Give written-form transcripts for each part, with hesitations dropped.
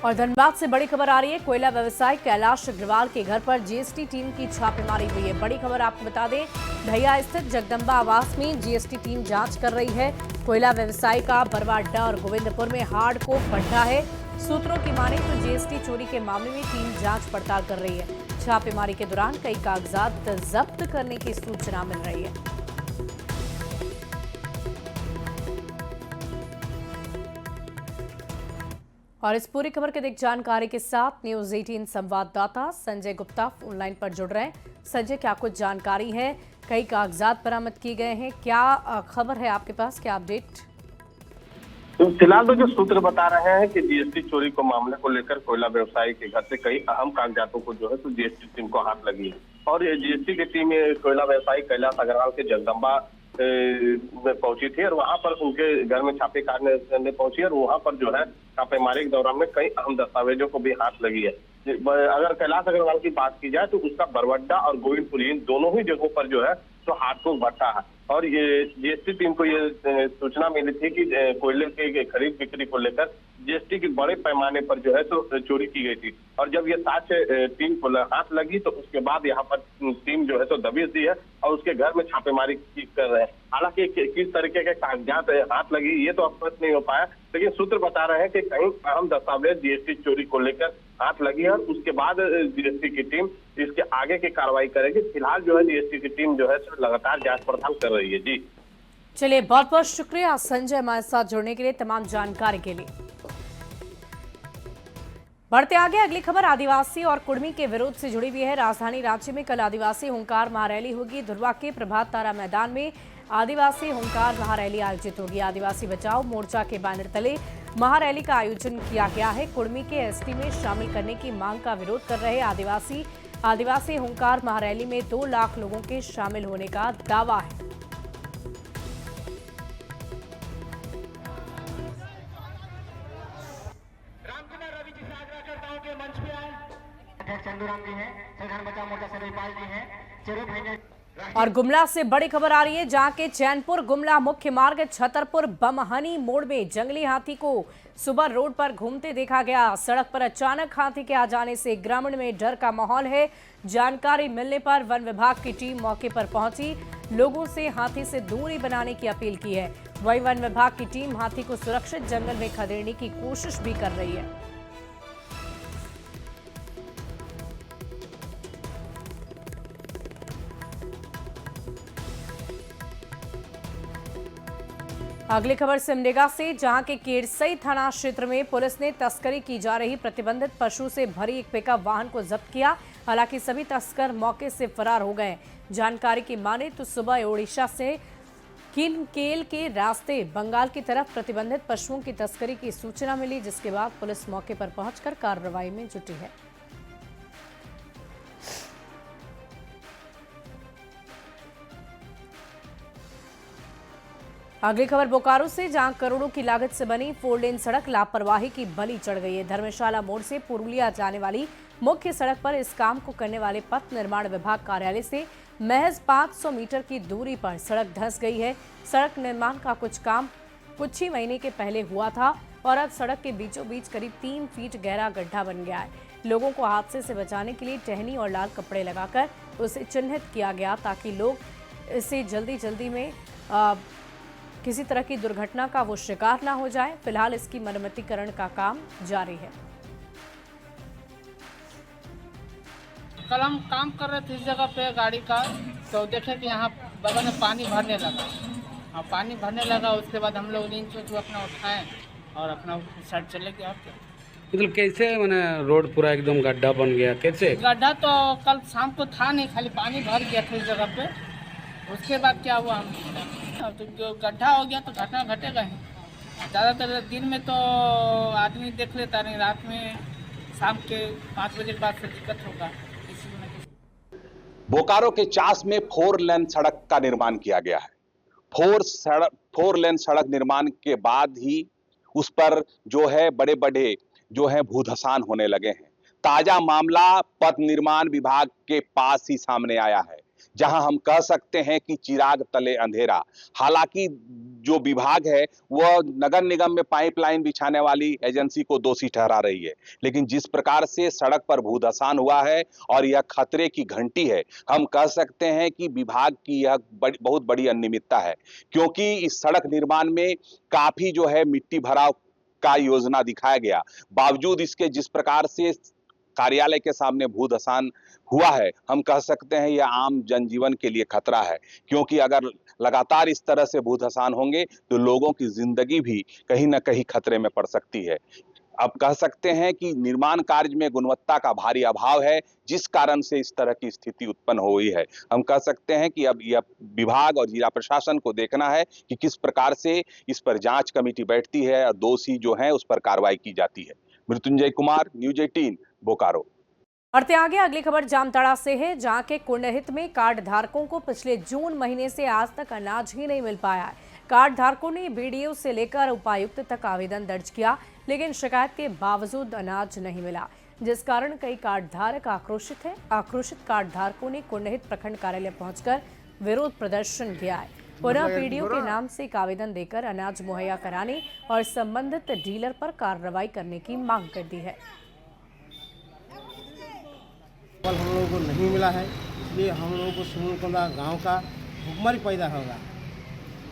और धनबाद से बड़ी खबर आ रही है। कोयला व्यवसायी कैलाश अग्रवाल के घर पर जीएसटी टीम की छापेमारी हुई है। बड़ी खबर आपको बता दें, ढैया स्थित जगदम्बा आवास में जीएसटी टीम जांच कर रही है। कोयला व्यवसायी का बरवा अड्डा और गोविंदपुर में हार्डकोर पड्डा है। सूत्रों की माने तो जीएसटी चोरी के मामले में टीम जांच पड़ताल कर रही है। छापेमारी के दौरान कई कागजात जब्त करने की सूचना मिल रही है। और इस पूरी खबर के अधिक जानकारी के साथ न्यूज 18 संवाददाता संजय गुप्ता ऑनलाइन पर जुड़ रहे हैं। संजय, क्या कुछ जानकारी है? कई कागजात बरामद किए गए हैं, क्या खबर है आपके पास, क्या अपडेट? तो फिलहाल तो जो सूत्र बता रहे हैं कि जीएसटी चोरी को मामले को लेकर कोयला व्यवसायी के घर से कई अहम कागजातों को जो है तो जीएसटी टीम को हाथ लगी है। और ये जीएसटी की टीम कोयला व्यवसायी कैलाश अग्रवाल के जगदम्बा में पहुंची थी और वहां पर उनके घर में छापे करने पहुंची और वहां पर जो है छापेमारी के दौरान में कई अहम दस्तावेजों को भी हाथ लगी है। अगर कैलाश अग्रवाल की बात की जाए तो उसका बरवड्डा और गोविंदपुर इन दोनों ही जगहों पर जो है तो हार्डकोर भट्टा है। और ये जीएसटी टीम को ये सूचना मिली थी कि कोयले के खरीद बिक्री को लेकर जीएसटी की बड़े पैमाने पर जो है तो चोरी की गई थी। और जब ये साक्ष्य टीम को हाथ लगी तो उसके बाद यहाँ पर टीम जो है तो दबिश दी है और उसके घर में छापेमारी कर रहे हैं। हालांकि किस तरीके के कागजात हाथ लगी ये तो स्पष्ट नहीं हो पाया, लेकिन सूत्र बता रहे हैं कि कई अहम दस्तावेज जीएसटी चोरी को लेकर हाथ लगी है और उसके बाद जीएसटी की टीम इसके आगे की कार्रवाई करेगी। फिलहाल जो है जीएसटी की टीम जो है लगातार जांच पड़ताल कर रही है। जी चलिए, बहुत बहुत शुक्रिया संजय हमारे साथ जुड़ने के लिए, तमाम जानकारी के लिए। बढ़ते आगे, अगली खबर आदिवासी और कुर्मी के विरोध से जुड़ी हुई है। राजधानी रांची में कल आदिवासी हुंकार महारैली होगी। धुर्वा के प्रभात तारा मैदान में आदिवासी हुंकार महारैली आयोजित होगी। आदिवासी बचाओ मोर्चा के बैनर तले महारैली का आयोजन किया गया है। कुर्मी के एसटी में शामिल करने की मांग का विरोध कर रहे आदिवासी हुंकार महारैली में 2 लाख लोगों के शामिल होने का दावा है। और गुमला से बड़ी खबर आ रही है, जहां के चैनपुर गुमला मुख्य मार्ग छतरपुर बमहनी मोड़ में जंगली हाथी को सुबह रोड पर घूमते देखा गया। सड़क पर अचानक हाथी के आ जाने से ग्रामीण में डर का माहौल है। जानकारी मिलने पर वन विभाग की टीम मौके पर पहुंची, लोगों से हाथी से दूरी बनाने की अपील की है। वहीं वन विभाग की टीम हाथी को सुरक्षित जंगल में खदेड़ने की कोशिश भी कर रही है। अगली खबर सिमडेगा से, जहां के केरसई थाना क्षेत्र में पुलिस ने तस्करी की जा रही प्रतिबंधित पशु से भरी एक पिकअप वाहन को जब्त किया। हालांकि सभी तस्कर मौके से फरार हो गए। जानकारी की माने तो सुबह ओडिशा से किनकेल के रास्ते बंगाल की तरफ प्रतिबंधित पशुओं की तस्करी की सूचना मिली, जिसके बाद पुलिस मौके पर पहुंचकर कार्रवाई में जुटी है। अगली खबर बोकारो से, जहां करोड़ों की लागत से बनी 4 लेन सड़क लापरवाही की बलि चढ़ गई है। धर्मशाला मोड़ से पुरुलिया जाने वाली मुख्य सड़क पर इस काम को करने वाले पथ निर्माण विभाग कार्यालय से महज 500 मीटर की दूरी पर सड़क धंस गई है। सड़क निर्माण का कुछ काम कुछ ही महीने के पहले हुआ था और अब सड़क के बीचों बीच करीब 3 फीट गहरा गड्ढा बन गया है। लोगों को हादसे से बचाने के लिए टहनी और लाल कपड़े लगाकर उसे चिन्हित किया गया, ताकि लोग इसे जल्दी में किसी तरह की दुर्घटना का वो शिकार ना हो जाए। फिलहाल इसकी मरम्मतीकरण का काम जारी है। कल हम काम कर रहे थे इस जगह पे गाड़ी का, तो देखे कि यहाँ बगल में पानी भरने लगा। हाँ, पानी भरने लगा। उसके बाद हम लोग रिंच अपना उठाए और अपना साइड चले गए। मतलब कैसे मैंने रोड पूरा एकदम गड्ढा बन गया? कैसे गड्ढा? तो कल शाम को था नहीं, खाली पानी भर गया था इस जगह पे। उसके बाद क्या हुआ, तो जो गड्ढा हो गया तो घटना घटेगा ही। ज़्यादातर दिन में तो आदमी देख लेता नहीं, रात में शाम के 5 बजे के बाद से दिक्कत होगा। बोकारो के चास में 4 लेन सड़क का निर्माण किया गया है। 4 लेन सड़क निर्माण के बाद ही उस पर जो है बड़े बड़े जो है भूधसान होने लगे हैं। ताजा मामला पथ निर्माण विभाग के पास ही सामने आया है। जहां हम कह सकते हैं कि चिराग तले अंधेरा। हालांकि जो विभाग है वह नगर निगम में पाइपलाइन बिछाने वाली एजेंसी को दोषी ठहरा रही है, लेकिन जिस प्रकार से सड़क पर भूधसान हुआ है और यह खतरे की घंटी है, हम कह सकते हैं कि विभाग की यह बहुत बड़ी अनियमितता है, क्योंकि इस सड़क निर्माण में काफी जो है मिट्टी भराव का योजना दिखाया गया, बावजूद इसके जिस प्रकार से कार्यालय के सामने भूधसान हुआ है, हम कह सकते हैं यह आम जनजीवन के लिए खतरा है, क्योंकि अगर लगातार इस तरह से भूधसान होंगे तो लोगों की जिंदगी भी कहीं ना कहीं खतरे में पड़ सकती है। अब कह सकते हैं कि निर्माण कार्य में गुणवत्ता का भारी अभाव है, जिस कारण से इस तरह की स्थिति उत्पन्न हुई है। हम कह सकते हैं कि अब यह विभाग और जिला प्रशासन को देखना है कि किस प्रकार से इस पर जांच कमेटी बैठती है और दोषी जो है उस पर कार्रवाई की जाती है। मृत्युंजय कुमार, न्यूज 18, बोकारो। बढ़ते आगे, अगली खबर जामताड़ा से है, जहां के कुंडहित में कार्ड धारकों को पिछले जून महीने से आज तक अनाज ही नहीं मिल पाया है। कार्ड धारकों ने बीडीओ से लेकर उपायुक्त तक आवेदन दर्ज किया, लेकिन शिकायत के बावजूद अनाज नहीं मिला, जिस कारण कई कार्ड धारक आक्रोशित हैं। आक्रोशित कार्ड धारकों ने कुंडहित प्रखंड कार्यालय पहुंचकर विरोध प्रदर्शन किया है। पुनः पीडीओ के नाम से एक आवेदन देकर अनाज मुहैया कराने और संबंधित डीलर पर कार्रवाई करने की मांग कर दी है। चावल हम लोगों को नहीं मिला है, इसलिए हम लोगों को सुमुलकोंडा गांव का भुखमरी पैदा होगा।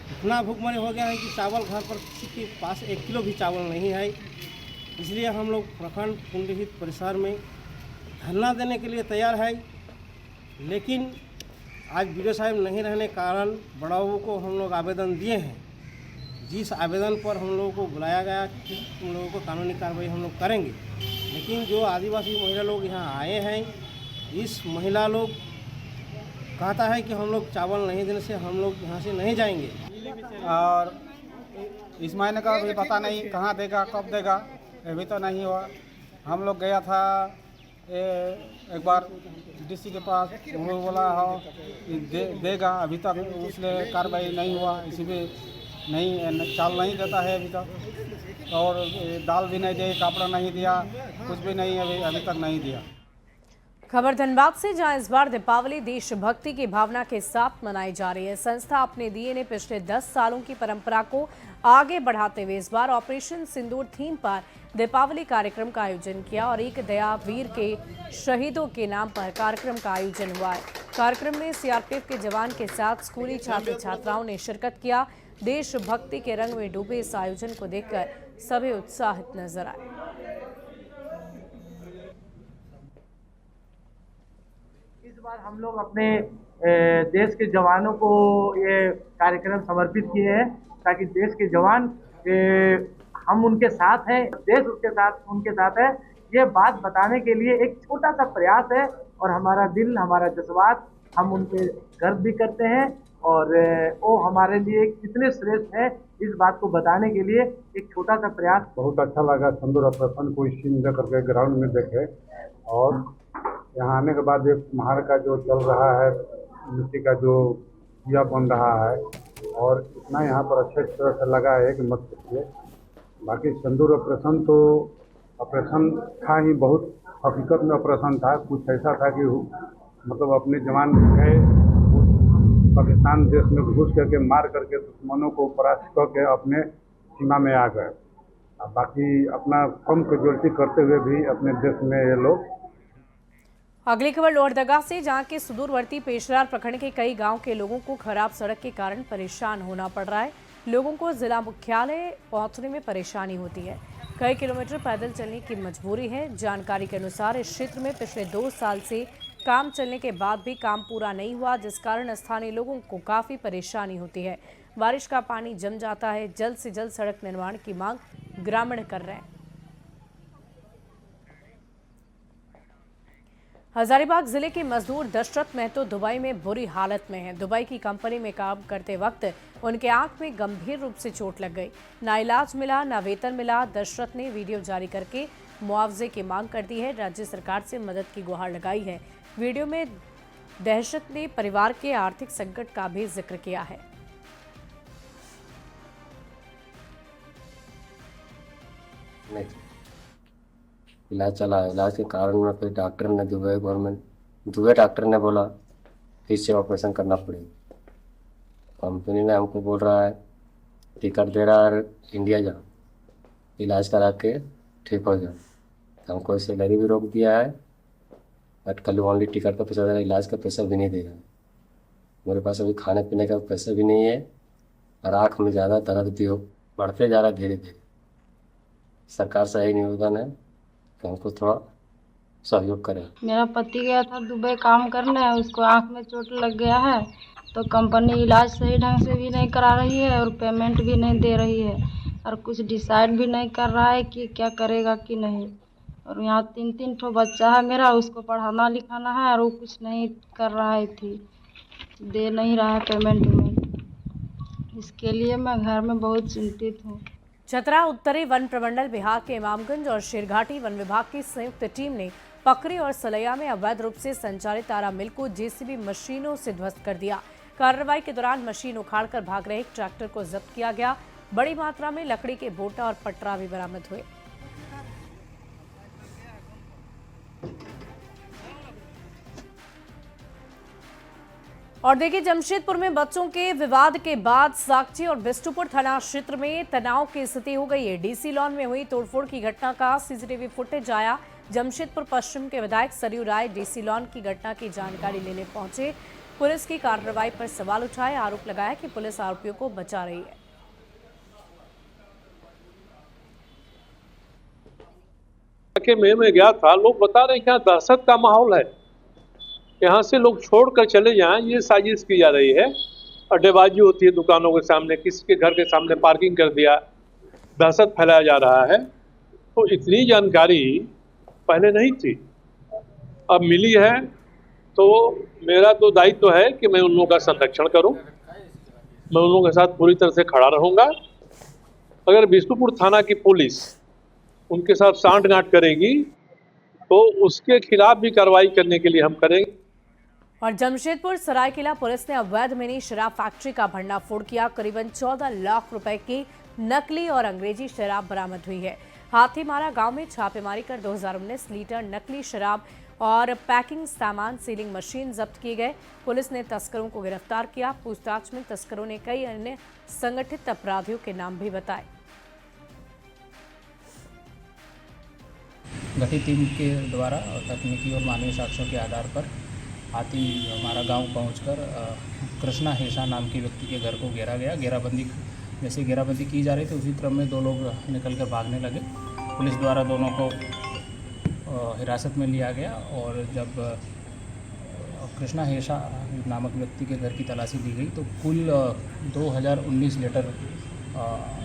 इतना भुखमरी हो गया है कि चावल घर पर किसी के पास 1 किलो भी चावल नहीं है। इसलिए हम लोग प्रखंड कुंडहित परिसर में धरना देने के लिए तैयार है, लेकिन आज बीडीओ साहब नहीं रहने के कारण बड़ाओं को हम लोग आवेदन दिए हैं, जिस आवेदन पर हम लोगों को बुलाया गया कि उन लोगों को कानूनी कार्रवाई हम लोग करेंगे। लेकिन जो आदिवासी महिला लोग यहाँ आए हैं, इस महिला लोग कहता है कि हम लोग चावल नहीं देने से हम लोग यहाँ से नहीं जाएंगे, और इस महीने का भी पता नहीं कहाँ देगा, कब देगा, अभी तो नहीं हुआ। हम लोग गया था एक बार डीसी के पास, उन्होंने बोला हाँ देगा, अभी तक उसने कार्रवाई नहीं हुआ, इसी में नहीं चावल नहीं देता है अभी तक, और दाल भी नहीं दी, कपड़ा नहीं दिया, कुछ भी नहीं अभी तक नहीं दिया। खबर धनबाद से, जहां इस बार दीपावली देशभक्ति की भावना के साथ मनाई जा रही है। संस्था अपने दिए ने पिछले 10 सालों की परंपरा को आगे बढ़ाते हुए इस बार ऑपरेशन सिंदूर थीम पर दीपावली कार्यक्रम का आयोजन किया और एक दया वीर के शहीदों के नाम पर कार्यक्रम का आयोजन हुआ है। कार्यक्रम में सीआरपीएफ के जवान के साथ स्कूली छात्र छात्राओं ने शिरकत किया। देशभक्ति के रंग में डूबे इस आयोजन को देखकर सभी उत्साहित नजर आए। इस बार हम लोग अपने देश के जवानों को ये कार्यक्रम समर्पित किए हैं, ताकि देश के जवान हम उनके साथ हैं, देश उसके साथ उनके साथ है, ये बात बताने के लिए एक छोटा सा प्रयास है। और हमारा दिल, हमारा जज्बात, हम उनके गर्व भी करते हैं और वो हमारे लिए कितने श्रेष्ठ है, इस बात को बताने के लिए एक छोटा सा प्रयास। बहुत अच्छा लगा सिंदूर ऑपरेशन को इस सीन करके ग्राउंड में देखे, और यहाँ आने के बाद एक महार का जो चल रहा है, मिट्टी का जो दिया बन रहा है, और इतना यहाँ पर अच्छे तरह से लगा है कि मत पूछिए। बाकी सिंदूर ऑपरेशन तो ऑपरेशन था ही, बहुत हकीकत में ऑपरेशन था। कुछ ऐसा था कि मतलब अपने जवान गए पाकिस्तान देश में घुस करके मार करके दुश्मनों को परास्त करके अपने सीमा में आ गए। बाकी अपना कम कैजुअल्टी करते हुए भी अपने देश में ये लोग। अगली खबर लोहरदगा से, जहां के सुदूरवर्ती पेशरार प्रखंड के कई गांव के लोगों को खराब सड़क के कारण परेशान होना पड़ रहा है। लोगों को जिला मुख्यालय पहुंचने में परेशानी होती है, कई किलोमीटर पैदल चलने की मजबूरी है। जानकारी के अनुसार इस क्षेत्र में पिछले 2 साल से काम चलने के बाद भी काम पूरा नहीं हुआ, जिस कारण स्थानीय लोगों को काफी परेशानी होती है। बारिश का पानी जम जाता है। जल्द से जल्द सड़क निर्माण की मांग ग्रामीण कर रहे हैं। हजारीबाग जिले के मजदूर दशरथ महतो दुबई में बुरी हालत में हैं। दुबई की कंपनी में काम करते वक्त उनके आंख में गंभीर रूप से चोट लग गई। ना इलाज मिला, ना वेतन मिला। दशरथ ने वीडियो जारी करके मुआवजे की मांग कर दी है। राज्य सरकार से मदद की गुहार लगाई है। वीडियो में दहशत ने परिवार के आर्थिक संकट का भी जिक्र किया है। इलाज चला, इलाज के कारण में फिर डॉक्टर ने दुबई डॉक्टर ने बोला फिर से ऑपरेशन करना पड़ेगा। कंपनी ने हमको बोल रहा है टिकट दे रहा है, इंडिया जाओ, इलाज करा के ठीक हो जाओ। हमको सैलरी भी रोक दिया है, बट कल ओनली टिकट का पैसा दे रहा है, इलाज का पैसा भी नहीं दे रहा है। मेरे पास अभी खाने पीने का पैसा भी नहीं है और आँख में ज़्यादा दर्द भी हो बढ़ते जा रहा है धीरे धीरे। सरकार से यही निवेदन है कि हमको थोड़ा सहयोग करें। मेरा पति गया था दुबई काम करने, उसको आँख में चोट लग गया है, तो कंपनी इलाज सही ढंग से भी नहीं करा रही है और पेमेंट भी नहीं दे रही है और कुछ डिसाइड भी नहीं कर रहा है कि क्या करेगा कि नहीं। और यहाँ 3 ठो बच्चा है मेरा, उसको पढ़ाना लिखाना है और वो कुछ नहीं कर रहा है, दे नहीं रहा है पेमेंट वेमेंट। इसके लिए मैं घर में बहुत चिंतित हूँ। चतरा उत्तरी वन प्रमंडल बिहार के इमामगंज और शेरघाटी वन विभाग की संयुक्त टीम ने पकरी और सलैया में अवैध रूप से संचालित तारा मिल को जेसीबी मशीनों से ध्वस्त कर दिया। कार्रवाई के दौरान मशीन उखाड़कर भाग रहे एक ट्रैक्टर को जब्त किया गया। बड़ी मात्रा में लकड़ी के बोटा और पटरा भी बरामद हुए। और देखिए, जमशेदपुर में बच्चों के विवाद के बाद साकची और बिष्टुपुर थाना क्षेत्र में तनाव की स्थिति हो गई है। डीसी लॉन में हुई तोड़फोड़ की घटना का सीसीटीवी फुटेज आया। जमशेदपुर पश्चिम के विधायक सरयू राय डीसी लॉन की घटना की जानकारी लेने पहुंचे। पुलिस की कार्रवाई पर सवाल उठाए, आरोप लगाया कि पुलिस आरोपियों को बचा रही है। मैं गया था, लोग बता रहे हैं कि दहशत का माहौल है, यहाँ से लोग छोड़कर चले जाएं, ये साजिश की जा रही है। अड्डेबाजी होती है दुकानों के सामने, किसी के घर के सामने पार्किंग कर दिया, दहशत फैलाया जा रहा है। तो इतनी जानकारी पहले नहीं थी, अब मिली है, तो मेरा तो दायित्व है कि मैं उन लोगों का संरक्षण करूं। मैं उन लोगों के साथ पूरी तरह से खड़ा रहूंगा। अगर बिष्टुपुर थाना की पुलिस उनके साथ सांठगांठ करेगी तो उसके खिलाफ भी कार्रवाई करने के लिए हम करेंगे। और जमशेदपुर सरायकेला पुलिस ने अवैध मिनी शराब फैक्ट्री का भंडाफोड़ किया। करीबन 14 लाख रुपए की नकली और अंग्रेजी शराब बरामद हुई है। हाथीमारा गांव में छापेमारी कर 2019 लीटर नकली शराब और पैकिंग सामान सीलिंग मशीन जब्त किए गए। पुलिस ने तस्करों को गिरफ्तार किया। पूछताछ में तस्करों ने कई अन्य संगठित अपराधियों के नाम भी बताए। गठित टीम के द्वारा तकनीकी और मानवीय साक्ष्यों के आधार पर हाथीमारा गांव पहुंचकर कृष्णा हेशा नाम के व्यक्ति के घर को घेरा गया। जैसे घेराबंदी की जा रही थी उसी क्रम में 2 लोग निकलकर भागने लगे। पुलिस द्वारा दोनों को हिरासत में लिया गया और जब कृष्णा हेशा नामक व्यक्ति के घर की तलाशी ली गई तो कुल 2019 लीटर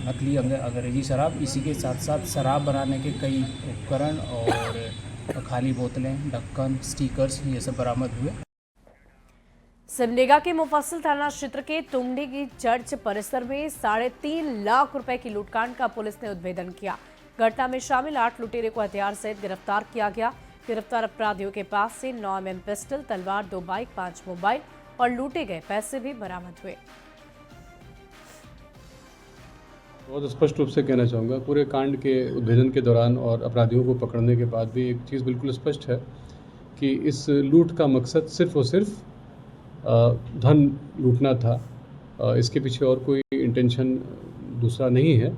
नकली अंग्रेजी शराब, इसी के साथ साथ शराब बनाने के कई उपकरण और खाली बोतलें, ढक्कन, स्टिकर्स, ये सब बरामद हुए। सिमडेगा के मुफस्सिल थाना क्षेत्र के तुमडी की चर्च परिसर में 3.5 लाख रुपए की लूटकांड का पुलिस ने उद्भेदन किया। घटना में शामिल 8 लुटेरे को हथियार सहित गिरफ्तार किया गया। गिरफ्तार अपराधियों के पास से 9 mm पिस्टल, तलवार, 2 बाइक, 5 मोबाइल और लूटे गए पैसे भी बरामद हुए। बहुत स्पष्ट रूप से कहना चाहूँगा, पूरे कांड के उद्भेदन के दौरान और अपराधियों को पकड़ने के बाद भी एक चीज़ बिल्कुल स्पष्ट है कि इस लूट का मकसद सिर्फ और सिर्फ धन लूटना था। इसके पीछे और कोई इंटेंशन दूसरा नहीं है।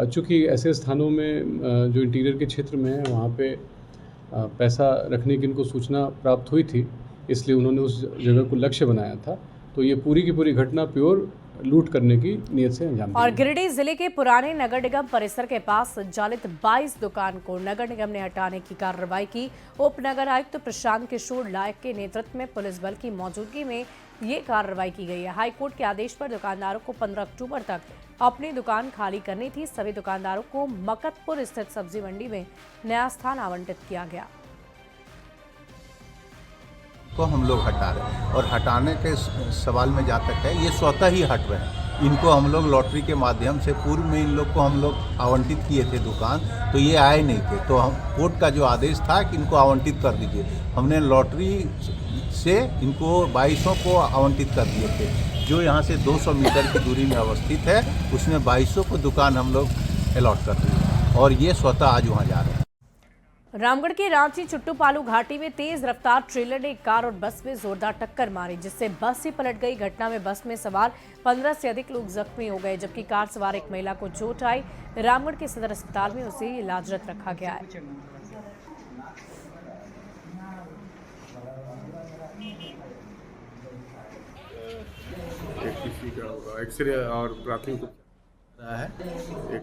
चूँकि ऐसे स्थानों में जो इंटीरियर के क्षेत्र में है वहाँ पे पैसा रखने की इनको सूचना प्राप्त हुई थी, इसलिए उन्होंने उस जगह को लक्ष्य बनाया था। तो ये पूरी की पूरी घटना प्योर लूट करने की नियत से अंजाम। और गिरिडीह जिले के पुराने नगर निगम परिसर के पास संचालित 22 दुकान को नगर निगम ने हटाने की कार्रवाई की। उप नगर आयुक्त प्रशांत किशोर लायक के नेतृत्व में पुलिस बल की मौजूदगी में ये कार्रवाई की गई है। हाईकोर्ट के आदेश पर दुकानदारों को 15 अक्टूबर तक अपनी दुकान खाली करनी थी। सभी दुकानदारों को मकतपुर स्थित सब्जी मंडी में नया स्थान आवंटित किया गया। को हम लोग हटा रहे हैं और हटाने के सवाल में जहाँ तक है, ये स्वतः ही हट रहे हैं। इनको हम लोग लॉटरी के माध्यम से पूर्व में इन लोग को हम लोग आवंटित किए थे दुकान, तो ये आए नहीं थे। तो हम कोर्ट का जो आदेश था कि इनको आवंटित कर दीजिए, हमने लॉटरी से इनको 2200 को आवंटित कर दिए थे। जो यहाँ से 200 मीटर की दूरी में अवस्थित है उसमें 2200 को दुकान हम लोग अलॉट कर दी और ये स्वतः आज वहाँ जा रहे हैं। रामगढ़ के रांची चुट्टूपालू घाटी में तेज रफ्तार ट्रेलर ने एक कार और बस में जोरदार टक्कर मारी, जिससे बस ही पलट गई। घटना में बस में सवार 15 से अधिक लोग जख्मी हो गए, जबकि कार सवार एक महिला को चोट आई। रामगढ़ के सदर अस्पताल में उसे इलाजरत रखा गया है। किसी का एक्सरे और प्राथमिक उपचार है,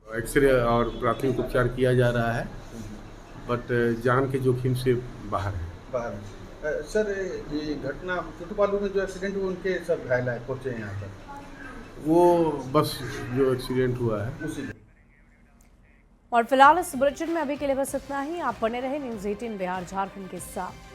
एक्सरे और प्राथमिक उपचार किया जा रहा है, बट जान के जोखिम से बाहर है। सर, ये घटना चुट्टूपालू में जो एक्सीडेंट हुआ उनके सब घायल है पहुंचे हैं यहाँ पर, वो बस जो एक्सीडेंट हुआ है उसी। और फिलहाल इस बुलेटिन में अभी के लिए बस इतना ही। आप बने रहे न्यूज़ 18 बिहार झारखंड के साथ।